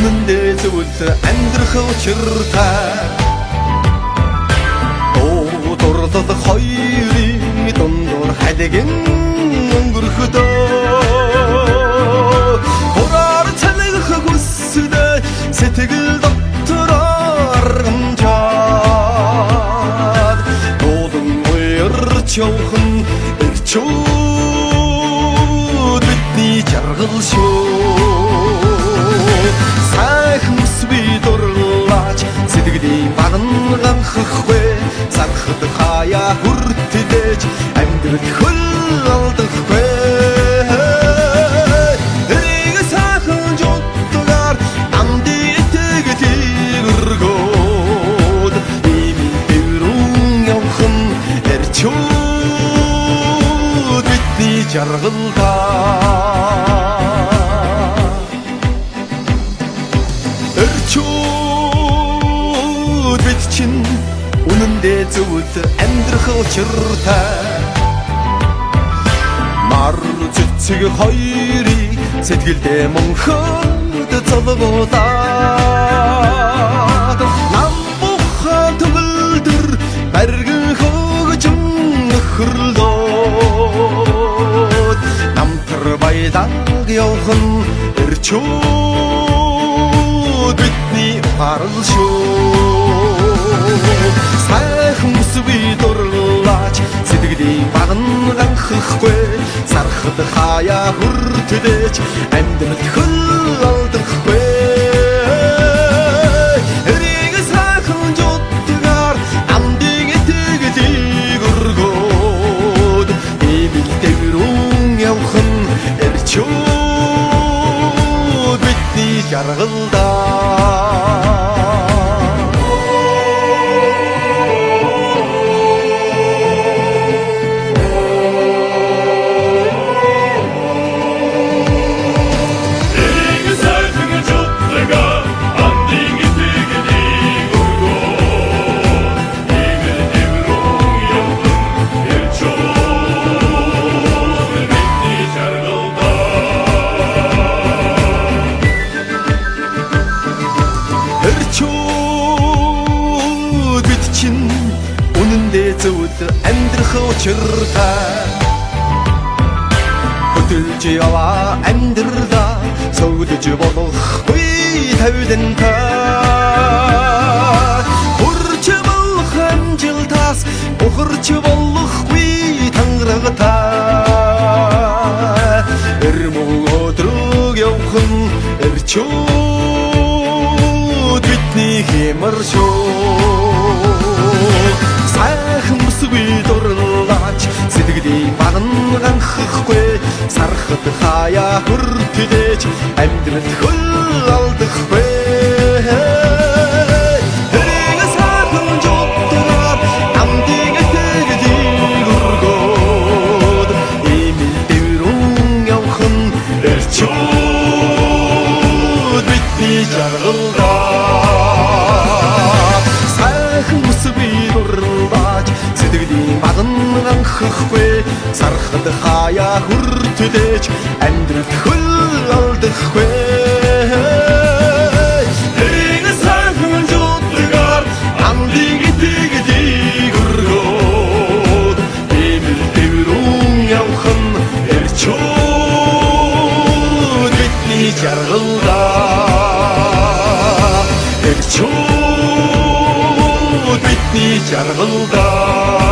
үнэндээ зөвлө амьдрах учиртай дурлал хоёрын дундуур халигэн өнгөрөхдөө хураар цалгах хүсдэ сэтгэл дотор аргамжаад дуулан уярч явхан эрчүүд бидний жаргал шүү сайхан сүби дурлаач сэтгэлийн баган ганхахгүй сархад хаяа хүртдэж амьдрал хөл алдахгүй эрийг сайхан жутгаар амди итгэдэг өргөөд ими дэврэн явхан эрчүүд бидний жаргалдаа эрчүүд бид чинь үнэндээ зөвлө амьдрах учиртай мар цэцэг хоёрыг сэтгэлдээ мөнхөд золгуудаад нам бухан төгөлдөр барган хөгжим нөхөрлөөд намтар баялаг явхан эрчүүд бидний ухаарл шүү сайхан сүби дурлаач сэтгэлийн баган ганхахгүй сархад хаяа хүртдэж амьдрал хөл алдахгүй эрийг сайхан жутгаар амдыг итгэдэг өргөөд имэл дэврэн явхан эрчүүд бидний жаргалдаа үнэндээ зөвлө амьдрах учиртай хөдөлж яваа амьдралаа сөвлөж болохгүй тавилантай хүрч болох амжилтаас ухарч болохгүй тангарагтай эрмөг өдрөг явхан эрчүүд бидний хэмэр шүү сайхан сүби дурлаач сэтгэлийн баган ганхахгүй сархад хаяа хүртдэж амьдрал хөл алдахгүй эрийг сайхан жутгаар амдыг итгэдэг өргөөд имэл дэврэн явхан эрчүүд бидний жаргалдаа сайхан сүби сэтгэлийн баган ганхахгүй сархад хаяа хүртдэж амьдрал хөл алдахгүй эрийг сайхан жутгаар амдыг итгэдэг өргөөд имэл дэврэн явхан эрчүүд бидний жаргалдаа эрчүүд бидний жаргалдаа